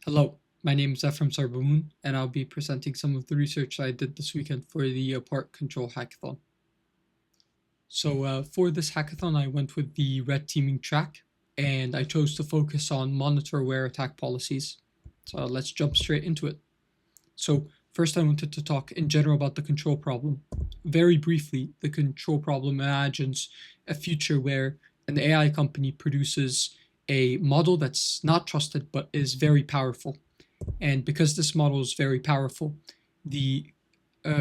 Hello, my name is Ephraim Sarbamoon, and I'll be presenting some of the research I did this weekend for the Part Control Hackathon. So for this hackathon, I went with the red teaming track, and I chose to focus on monitor-aware attack policies. So let's jump straight into it. So first I wanted to talk in general about the control problem. Very briefly, the control problem imagines a future where an AI company produces a model that's not trusted but is very powerful. And because this model is very powerful, the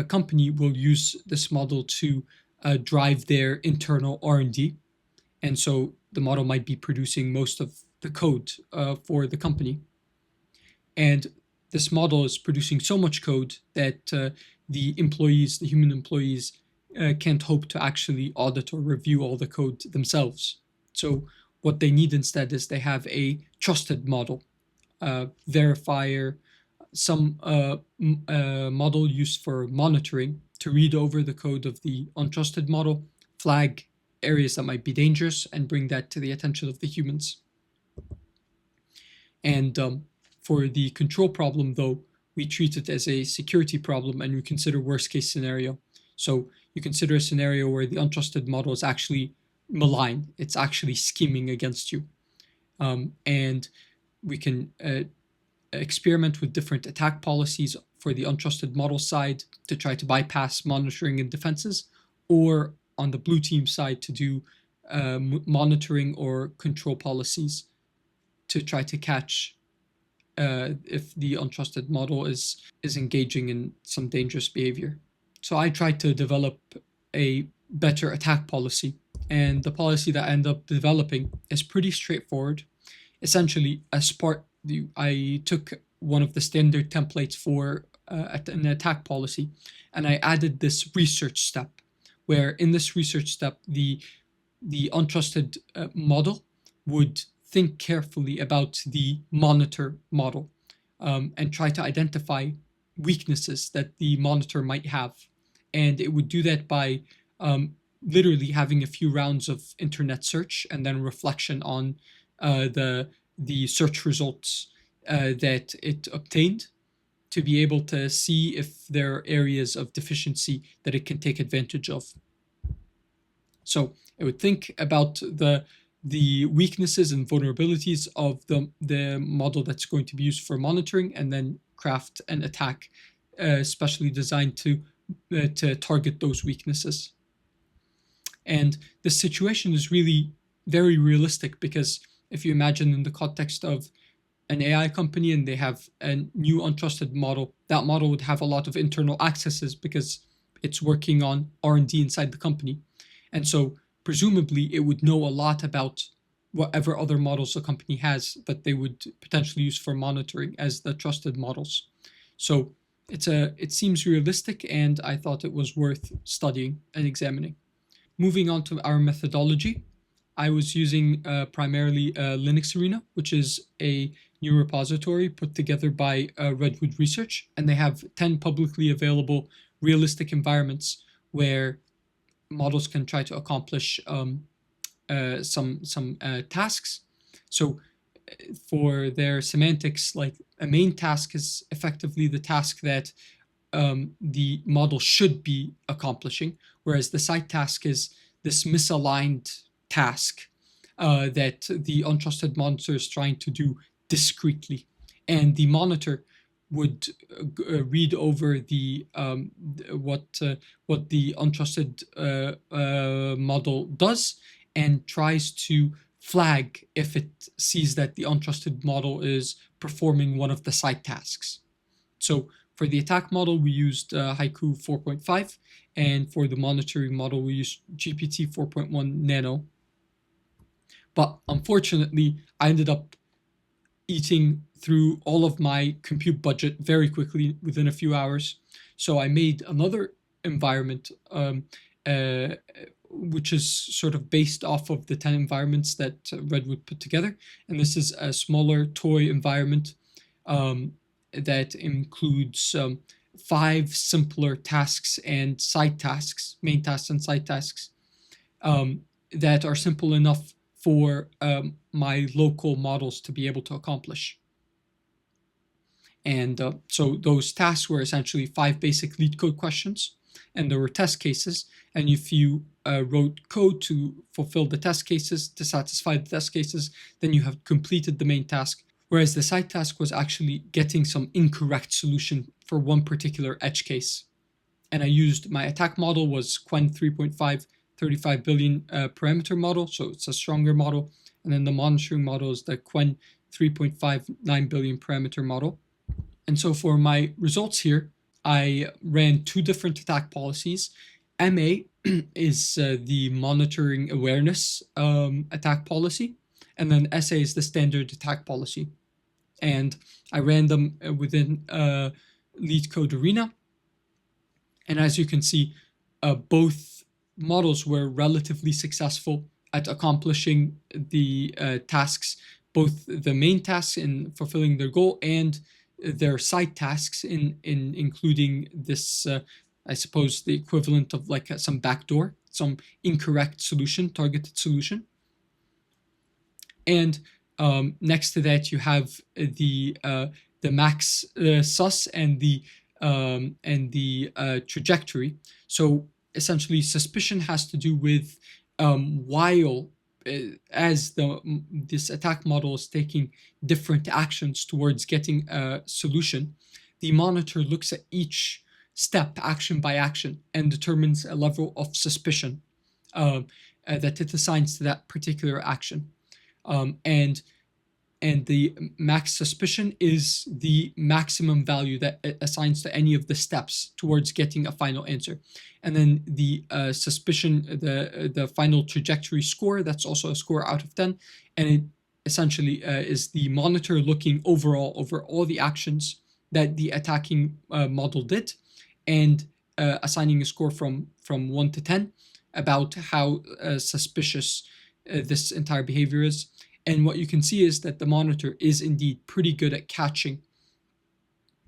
company will use this model to drive their internal R&D. And so the model might be producing most of the code for the company. And this model is producing so much code that the human employees, can't hope to actually audit or review all the code themselves. So what they need instead is they have a trusted model, verifier, some model used for monitoring to read over the code of the untrusted model, flag areas that might be dangerous, and bring that to the attention of the humans. And for the control problem, though, we treat it as a security problem and we consider worst case scenario. So you consider a scenario where the untrusted model is actually malign, it's actually scheming against you. And we can experiment with different attack policies for the untrusted model side to try to bypass monitoring and defenses, or on the blue team side to do monitoring or control policies to try to catch if the untrusted model is engaging in some dangerous behavior. So I tried to develop a better attack policy, and the policy that I ended up developing is pretty straightforward. Essentially, as part, I took one of the standard templates for an attack policy, and I added this research step, where in this research step, the untrusted model would think carefully about the monitor model and try to identify weaknesses that the monitor might have. And it would do that by literally having a few rounds of internet search and then reflection on the search results that it obtained to be able to see if there are areas of deficiency that it can take advantage of. So it would think about the weaknesses and vulnerabilities of the model that's going to be used for monitoring, and then craft an attack specially designed to target those weaknesses. And the situation is really very realistic, because if you imagine in the context of an AI company and they have a new untrusted model, that model would have a lot of internal accesses because it's working on R&D inside the company. And so presumably it would know a lot about whatever other models the company has that they would potentially use for monitoring as the trusted models. So it seems realistic, and I thought it was worth studying and examining. Moving on to our methodology, I was using primarily Linux Arena, which is a new repository put together by Redwood Research, and they have 10 publicly available realistic environments where models can try to accomplish some tasks. So for their semantics, like a main task is effectively the task that the model should be accomplishing, whereas the side task is this misaligned task that the untrusted monitor is trying to do discreetly. And the monitor would read over the what the untrusted model does, and tries to flag if it sees that the untrusted model is performing one of the side tasks. So for the attack model, we used Haiku 4.5, and for the monitoring model, we used GPT 4.1 Nano. But unfortunately, I ended up eating through all of my compute budget very quickly within a few hours. So I made another environment which is sort of based off of the 10 environments that Redwood put together. And this is a smaller toy environment that includes 5 simpler tasks and side tasks, main tasks and side tasks, that are simple enough for my local models to be able to accomplish. And so those tasks were essentially 5 basic lead code questions, and there were test cases. And if you wrote code to fulfill the test cases, to satisfy the test cases, then you have completed the main task. Whereas the side task was actually getting some incorrect solution for one particular edge case. And I used my attack model was Qwen 3.5 35 billion parameter model, so it's a stronger model. And then the monitoring model is the Qwen 3.59 billion parameter model. And so for my results here, I ran 2 different attack policies. MA is the monitoring awareness attack policy, and then SA is the standard attack policy. And I ran them within Lead Code Arena. And as you can see, both models were relatively successful at accomplishing the tasks, both the main tasks in fulfilling their goal and their side tasks in including this, I suppose, the equivalent of like some backdoor, some incorrect solution, targeted solution. And next to that, you have the max sus and the trajectory. So essentially, suspicion has to do with while as this attack model is taking different actions towards getting a solution, the monitor looks at each step, action by action, and determines a level of suspicion that it assigns to that particular action. And the max suspicion is the maximum value that it assigns to any of the steps towards getting a final answer. And then the suspicion, the final trajectory score, that's also a score out of 10. And it essentially is the monitor looking overall over all the actions that the attacking model did and assigning a score from 1 to 10 about how suspicious this entire behavior is. And what you can see is that the monitor is indeed pretty good at catching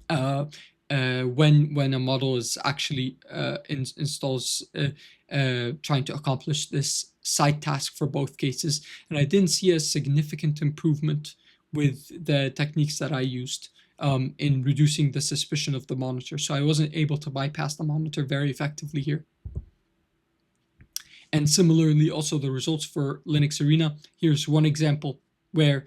when a model is actually installs trying to accomplish this side task for both cases. And I didn't see a significant improvement with the techniques that I used in reducing the suspicion of the monitor. So I wasn't able to bypass the monitor very effectively here. And similarly, also the results for Linux Arena. Here's one example where,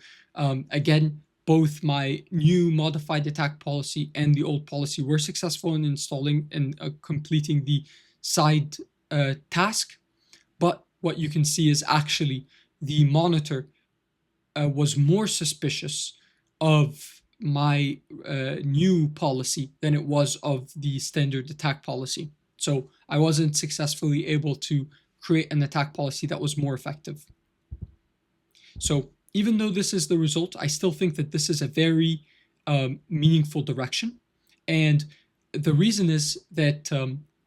again, both my new modified attack policy and the old policy were successful in installing and completing the side task. But what you can see is actually the monitor was more suspicious of my new policy than it was of the standard attack policy. So I wasn't successfully able to create an attack policy that was more effective. So even though this is the result, I still think that this is a very meaningful direction. And the reason is that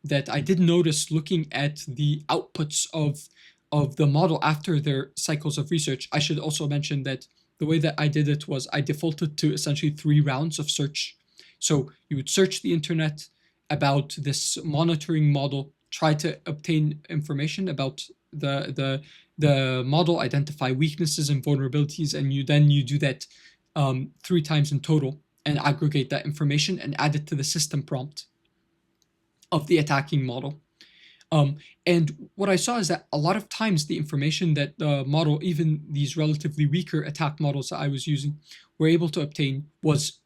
that I did notice looking at the outputs of the model after their cycles of research. I should also mention that the way that I did it was I defaulted to essentially 3 rounds of search. So you would search the internet about this monitoring model, try to obtain information about the model, identify weaknesses and vulnerabilities, and you do that 3 times in total and aggregate that information and add it to the system prompt of the attacking model. And what I saw is that a lot of times the information that the model, even these relatively weaker attack models that I was using, were able to obtain was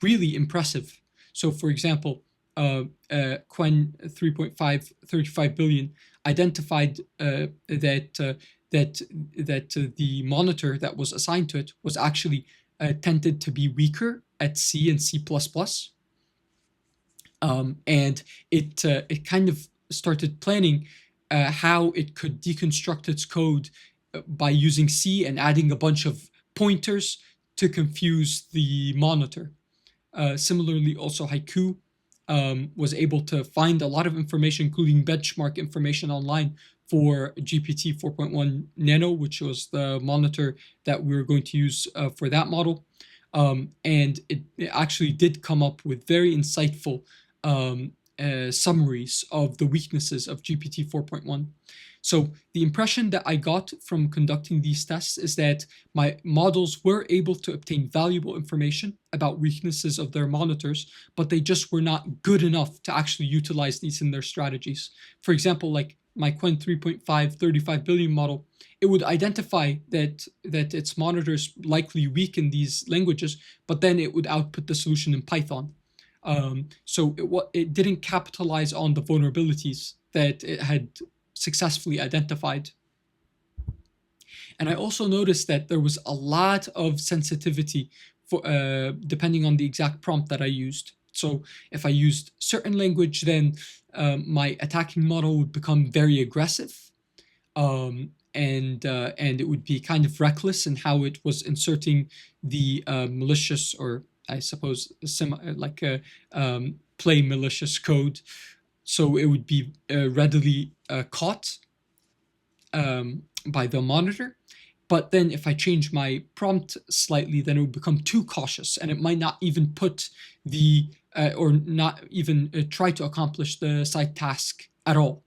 really impressive. So for example, Qwen 3.5 35 billion identified that the monitor that was assigned to it was actually tended to be weaker at C and C++. And it kind of started planning how it could deconstruct its code by using C and adding a bunch of pointers to confuse the monitor. Similarly, also Haiku was able to find a lot of information, including benchmark information online for GPT 4.1 Nano, which was the monitor that we were going to use for that model. And it actually did come up with very insightful summaries of the weaknesses of GPT 4.1. So the impression that I got from conducting these tests is that my models were able to obtain valuable information about weaknesses of their monitors, but they just were not good enough to actually utilize these in their strategies. For example, like my Quen 3.5 35 billion model, it would identify that its monitors likely weak in these languages, but then it would output the solution in Python. So it didn't capitalize on the vulnerabilities that it had successfully identified. And I also noticed that there was a lot of sensitivity for depending on the exact prompt that I used. So if I used certain language, then my attacking model would become very aggressive, and it would be kind of reckless in how it was inserting the malicious, or I suppose like a play malicious code. So it would be readily caught by the monitor. But then if I change my prompt slightly, then it would become too cautious, and it might not even put the or not even try to accomplish the side task at all.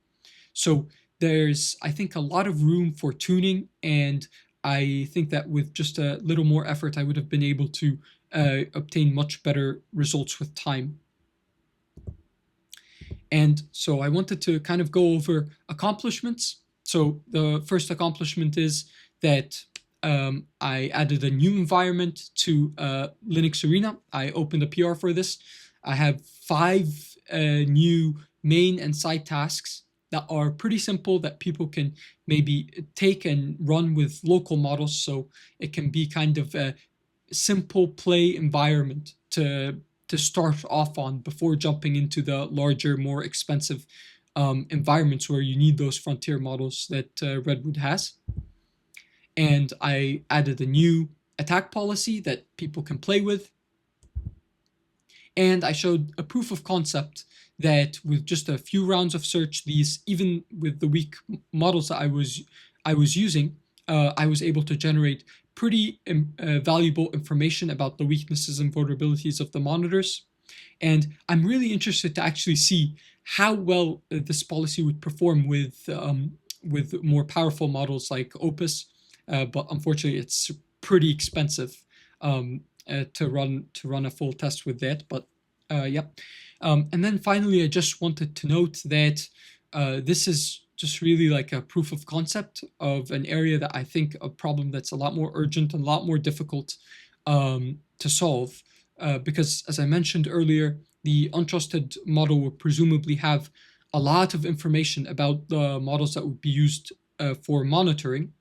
So there's, I think, a lot of room for tuning, and I think that with just a little more effort, I would have been able to obtain much better results with time. And so I wanted to kind of go over accomplishments. So the first accomplishment is that I added a new environment to Linux Arena. I opened a PR for this. I have 5 new main and side tasks that are pretty simple, that people can maybe take and run with local models. So it can be kind of a simple play environment to start off on before jumping into the larger, more expensive environments where you need those frontier models that Redwood has. And I added a new attack policy that people can play with. And I showed a proof of concept that with just a few rounds of search, these, even with the weak models that I was using, I was able to generate pretty valuable information about the weaknesses and vulnerabilities of the monitors. And I'm really interested to actually see how well this policy would perform with more powerful models like Opus. But unfortunately, it's pretty expensive to run a full test with that. But yep. And then finally, I just wanted to note that this is just really like a proof of concept of an area that I think a problem that's a lot more urgent and a lot more difficult to solve. Because as I mentioned earlier, the untrusted model will presumably have a lot of information about the models that would be used for monitoring.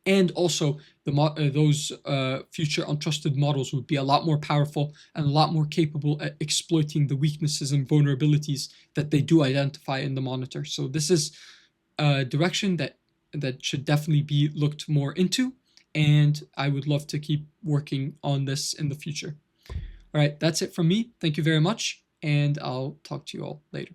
And also, those future untrusted models would be a lot more powerful and a lot more capable at exploiting the weaknesses and vulnerabilities that they do identify in the monitor. So this is a direction that should definitely be looked more into, and I would love to keep working on this in the future. All right, that's it from me. Thank you very much, and I'll talk to you all later.